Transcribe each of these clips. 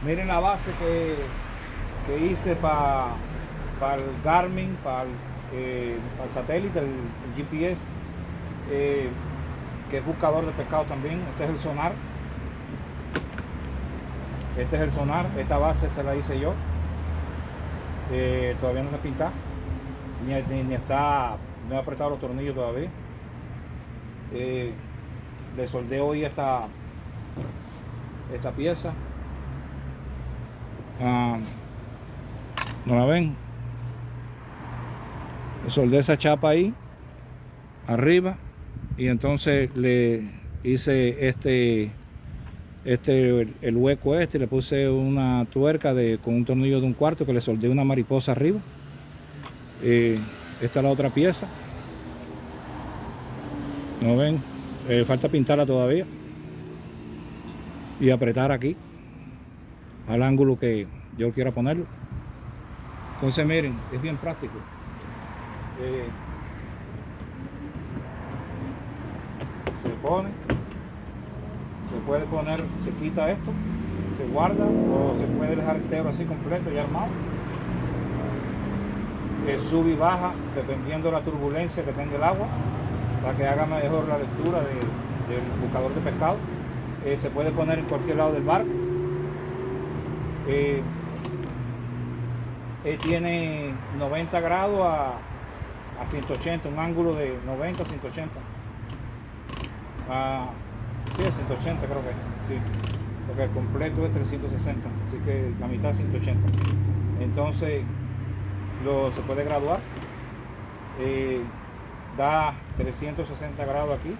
Miren la base que hice para el Garmin, para el satélite, el GPS, que es buscador de pescado también. Este es el sonar. Este es el sonar. Esta base se la hice yo. Todavía no se pinta, ni está, no he apretado los tornillos todavía. Le soldé hoy esta pieza. ¿No la ven? Le soldé esa chapa ahí arriba y entonces le hice el hueco y le puse una tuerca con un tornillo de 1/4 que le soldé una mariposa arriba. Esta es la otra pieza. ¿No ven? Falta pintarla todavía y apretar aquí al ángulo que yo quiera ponerlo. Entonces miren, es bien práctico. Se pone, se puede poner, se quita esto, se guarda o se puede dejar entero así completo y armado. Sube y baja dependiendo de la turbulencia que tenga el agua para que haga mejor la lectura del buscador de pescado. Se puede poner en cualquier lado del barco. Tiene 90 grados a 180, un ángulo de 90 a 180. Sí, a 180 creo que sí, porque el completo es 360, así que la mitad es 180. Entonces se puede graduar. Da 360 grados aquí,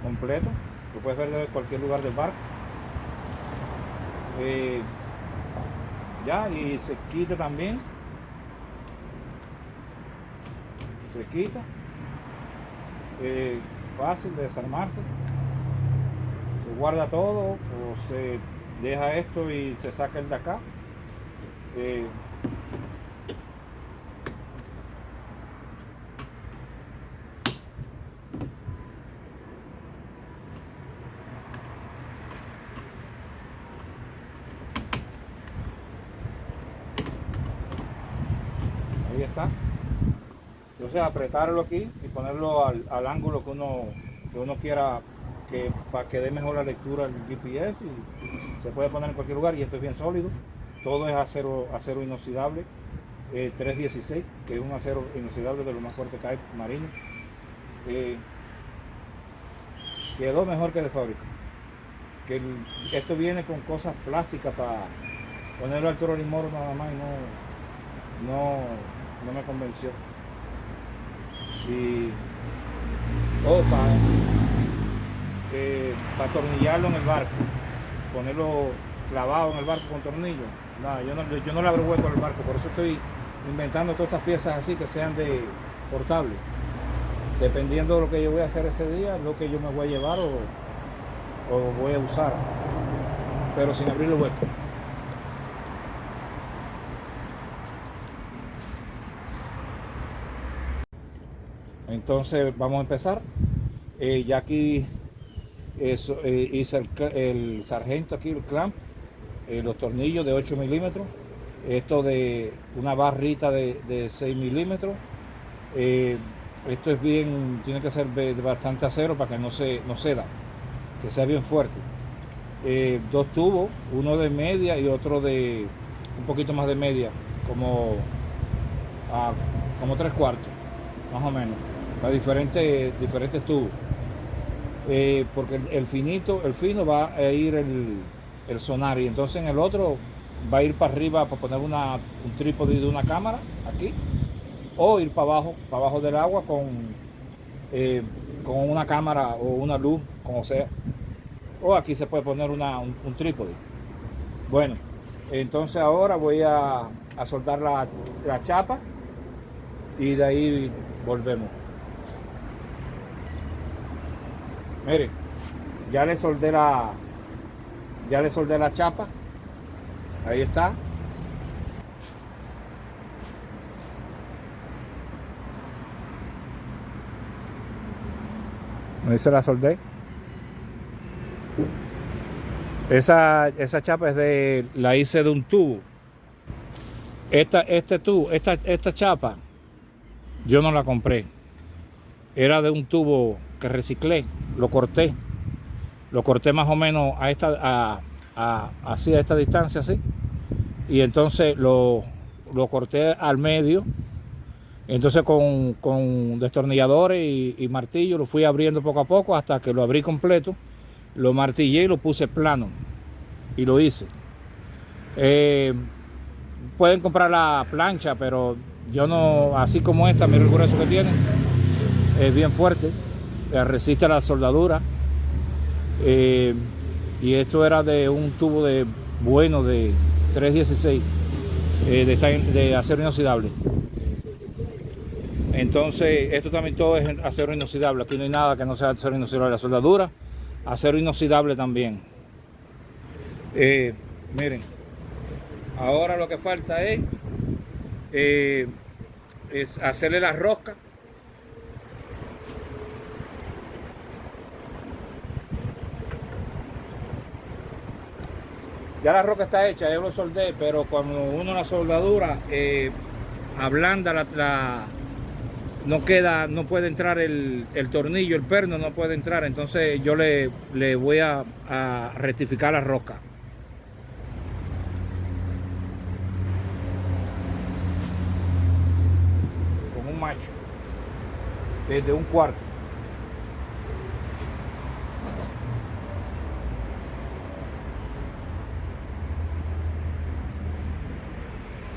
completo. Lo puedes ver desde cualquier lugar del barco. Ya, y se quita también. Se quita. Fácil de desarmarse. Se guarda todo o se deja esto y se saca el de acá. Ahí está. Entonces apretarlo aquí y ponerlo al ángulo que uno quiera, para que dé mejor la lectura del GPS, y se puede poner en cualquier lugar. Y esto es bien sólido, todo es acero inoxidable 316, que es un acero inoxidable de lo más fuerte que hay marino. Quedó mejor que de fábrica, que esto viene con cosas plásticas para ponerlo al Toro Limoro nada más, y no me convenció. Y para atornillarlo en el barco, ponerlo clavado en el barco con tornillos. Nada, yo no le abro hueco al barco, por eso estoy inventando todas estas piezas así que sean de portable. Dependiendo de lo que yo voy a hacer ese día, lo que yo me voy a llevar o voy a usar, pero sin abrir el hueco. Entonces vamos a empezar. Ya aquí hice el sargento aquí, el clamp, los tornillos de 8 milímetros, esto de una barrita de 6 milímetros. Esto es bien, tiene que ser de bastante acero para que no ceda, que sea bien fuerte. 2 tubos, uno de media y otro de un poquito más de media, como 3/4, más o menos, para diferentes tubos. Porque el fino va a ir el sonar, y entonces en el otro va a ir para arriba para poner un trípode de una cámara aquí, o ir para abajo del agua con una cámara o una luz, como sea, o aquí se puede poner un trípode. Bueno, entonces ahora voy a soldar la chapa y de ahí volvemos. Miren, ya le soldé la chapa. Ahí está. Ahí se la soldé. Esa chapa la hice de un tubo. Esta chapa, yo no la compré. Era de un tubo que reciclé, lo corté. Lo corté más o menos así a esta distancia, así. Y entonces lo corté al medio. Entonces con destornilladores y martillo lo fui abriendo poco a poco hasta que lo abrí completo. Lo martillé y lo puse plano. Y lo hice. Pueden comprar la plancha, pero yo no, así como esta, mira el grueso que tiene. Es bien fuerte, resiste a la soldadura. Y esto era de un tubo de 316 de acero inoxidable. Entonces esto también todo es acero inoxidable. Aquí no hay nada que no sea acero inoxidable. La soldadura, acero inoxidable también. Miren, ahora lo que falta es hacerle la rosca. Ya la rosca está hecha, yo lo soldé, pero cuando uno la soldadura ablanda no queda, no puede entrar el tornillo, el perno no puede entrar, entonces yo le voy a rectificar la rosca. Con un macho, desde un cuarto.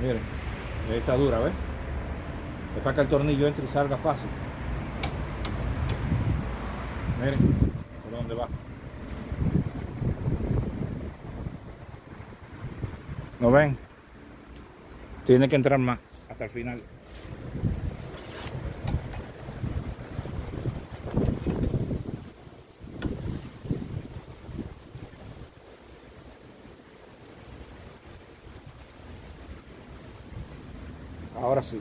Miren, está dura, ¿ves? Es para que el tornillo entre y salga fácil. Miren, por dónde va. ¿No ven? Tiene que entrar más hasta el final. Ahora sí.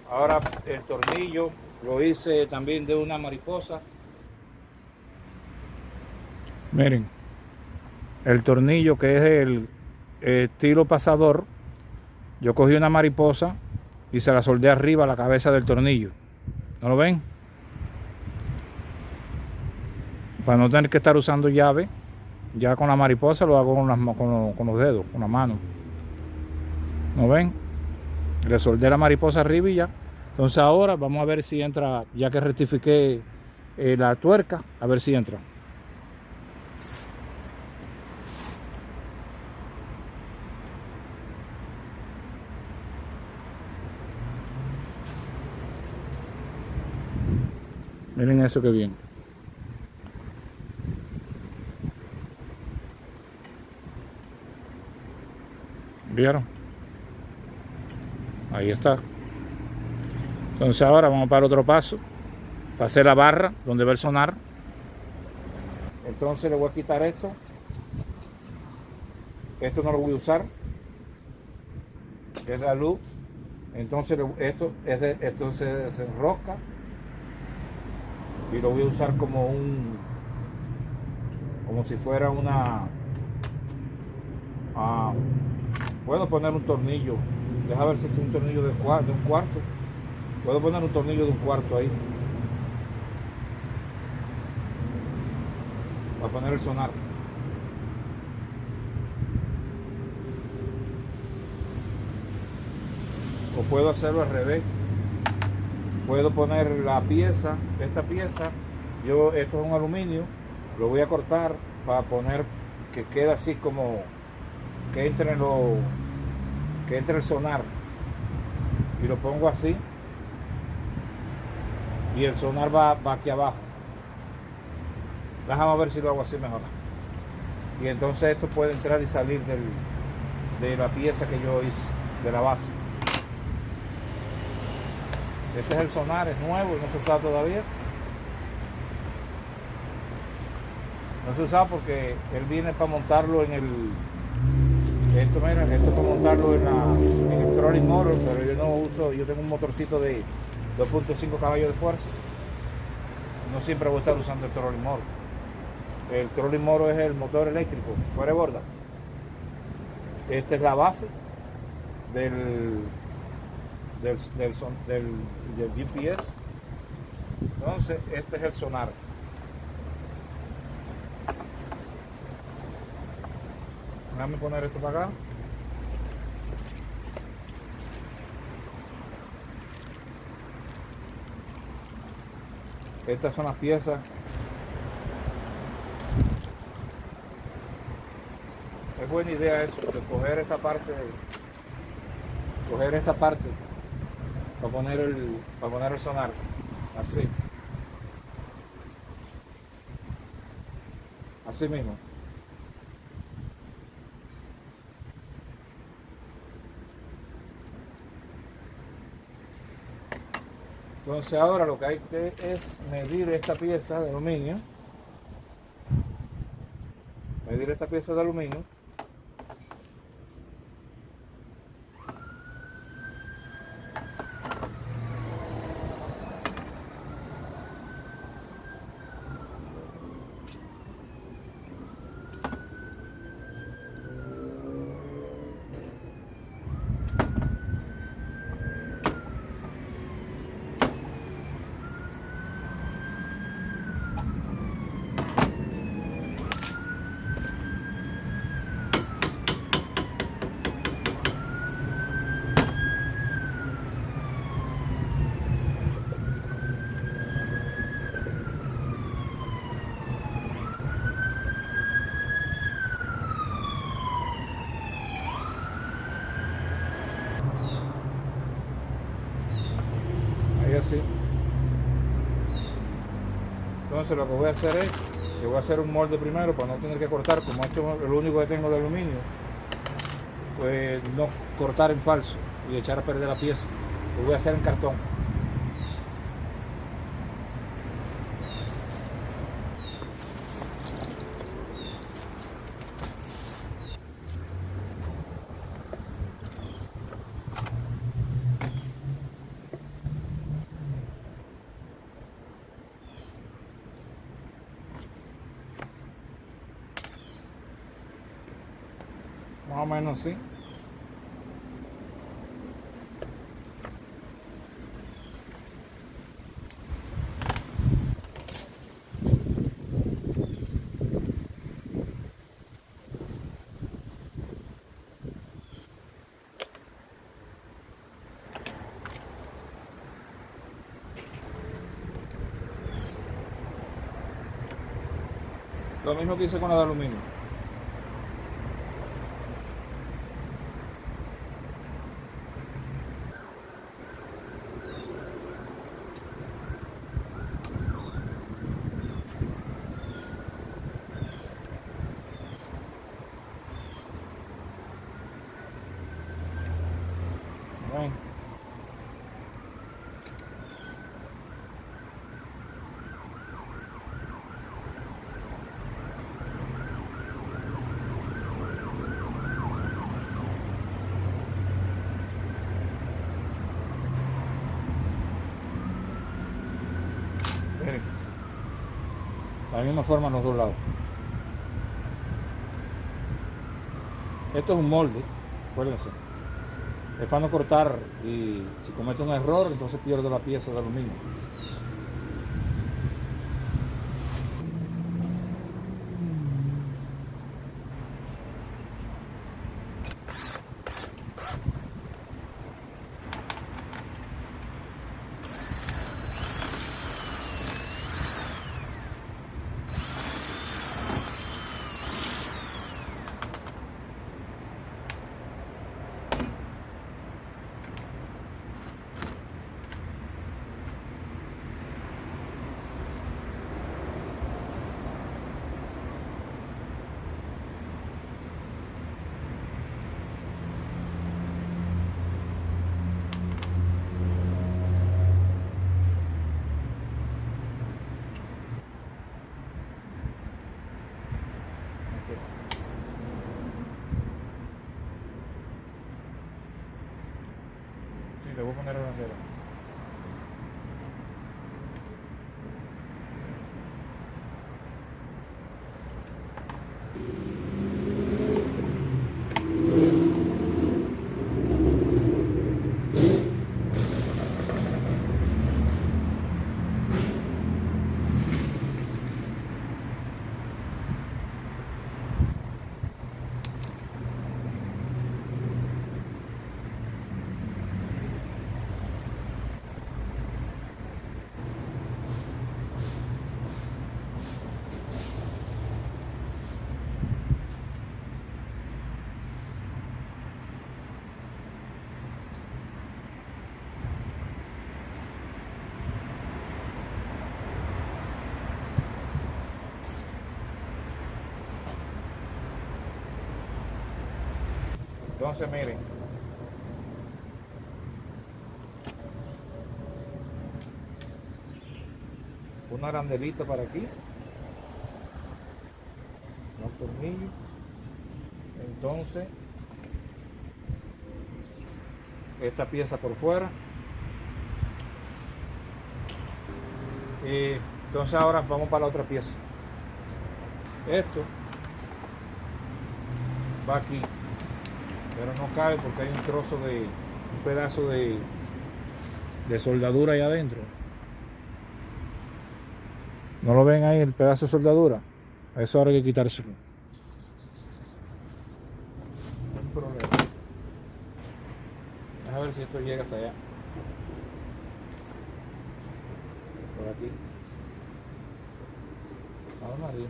Ahora el tornillo lo hice también de una mariposa. Miren, el tornillo que es el estilo pasador, yo cogí una mariposa y se la soldé arriba a la cabeza del tornillo. ¿No lo ven? Para no tener que estar usando llave, ya con la mariposa lo hago con los dedos, con la mano. ¿No ven? Le soldé la mariposa arriba y ya. Entonces ahora vamos a ver si entra, ya que rectifiqué la tuerca, a ver si entra. Miren eso que bien. ¿Vieron? Ahí está. Entonces ahora vamos para otro paso, para hacer la barra donde va el sonar. Entonces le voy a quitar esto. Esto no lo voy a usar. Es la luz. Entonces esto se enrosca. Y lo voy a usar como si fuera una... puedo poner un tornillo. Deja ver si este es un tornillo de un cuarto. Puedo poner un tornillo de un cuarto ahí. Para poner el sonar. O puedo hacerlo al revés. Puedo poner la pieza, esta pieza. Esto es un aluminio. Lo voy a cortar para poner que quede así como que entre el sonar. Y lo pongo así. Y el sonar va aquí abajo. Déjame ver si lo hago así mejor. y entonces esto puede entrar y salir de la pieza que yo hice, de la base. Ese es el sonar, es nuevo, no se usa todavía. No se usa porque él viene para montarlo en el... Esto, mira, esto es para montarlo en el trolling motor, pero yo no uso, yo tengo un motorcito de 2.5 caballos de fuerza. No siempre voy a estar usando el trolling motor. El trolling motor es el motor eléctrico, fuera de borda. Esta es la base del GPS. Entonces, este es el sonar. Déjame poner esto para acá. Estas son las piezas. Es buena idea eso, de coger esta parte para poner el sonar. Así. Así mismo. Entonces ahora lo que hay que es medir esta pieza de aluminio. Medir esta pieza de aluminio. Ahí así. Entonces lo que voy a hacer es que voy a hacer un molde primero para no tener que cortar, como esto es lo único que tengo de aluminio, pues no cortar en falso y echar a perder la pieza. Lo voy a hacer en cartón. Más o menos así. Lo mismo que hice con la de aluminio. Bueno. Miren, de la misma forma en los dos lados. Esto es un molde, acuérdense. Es para no cortar y si cometo un error, entonces pierdo la pieza de aluminio. le voy a poner la bandera. Entonces miren, una arandelita para aquí, un tornillo, entonces esta pieza por fuera, y entonces ahora vamos para la otra pieza. Esto va aquí, pero no cabe porque hay un trozo de un pedazo de soldadura ahí adentro. ¿No lo ven ahí el pedazo de soldadura? Eso ahora hay que quitárselo. No hay problema. Déjame ver si esto llega hasta allá. Por aquí. Vamos arriba.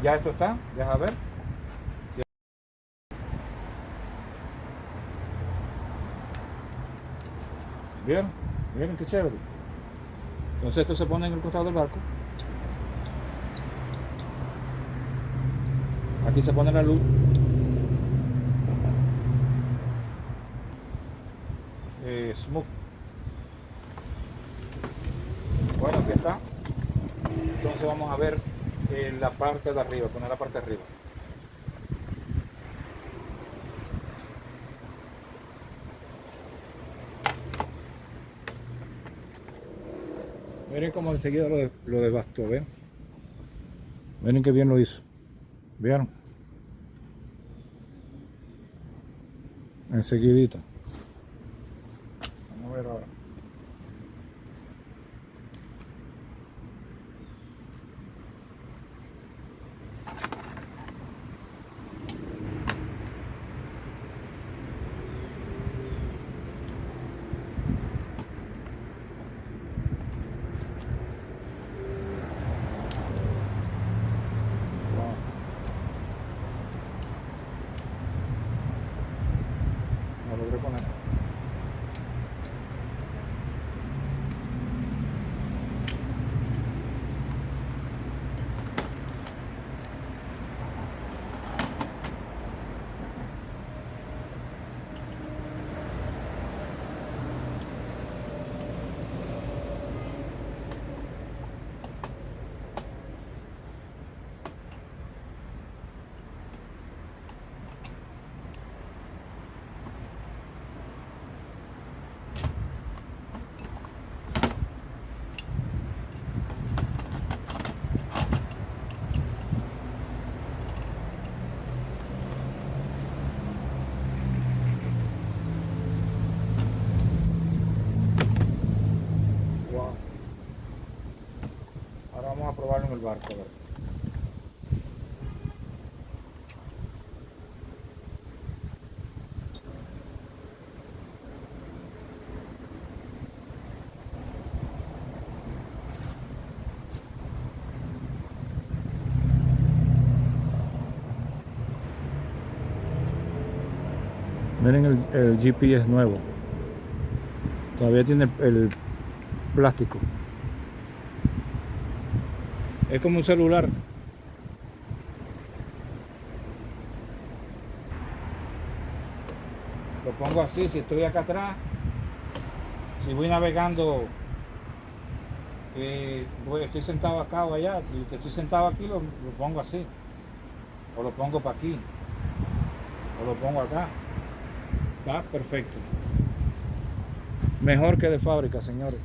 Ya esto está, deja ver. ¿Vieron? ¿Vieron qué chévere? Entonces esto se pone en el costado del barco. Aquí se pone la luz. Smooth. Bueno, aquí está. Entonces vamos a ver la parte de arriba, poner la parte de arriba. Miren cómo enseguida lo devastó, ¿ven? Miren qué bien lo hizo. ¿Vieron? Enseguidita. Vamos a ver ahora. Lo logré poner. Wow. Ahora vamos a probarlo en el barco, a ver. Miren el GPS nuevo. Todavía tiene el plástico. Es como un celular. Lo pongo así, si estoy acá atrás, si voy navegando, estoy sentado acá o allá, si estoy sentado aquí lo pongo así, o lo pongo para aquí, o lo pongo acá. Está perfecto. Mejor que de fábrica, señores.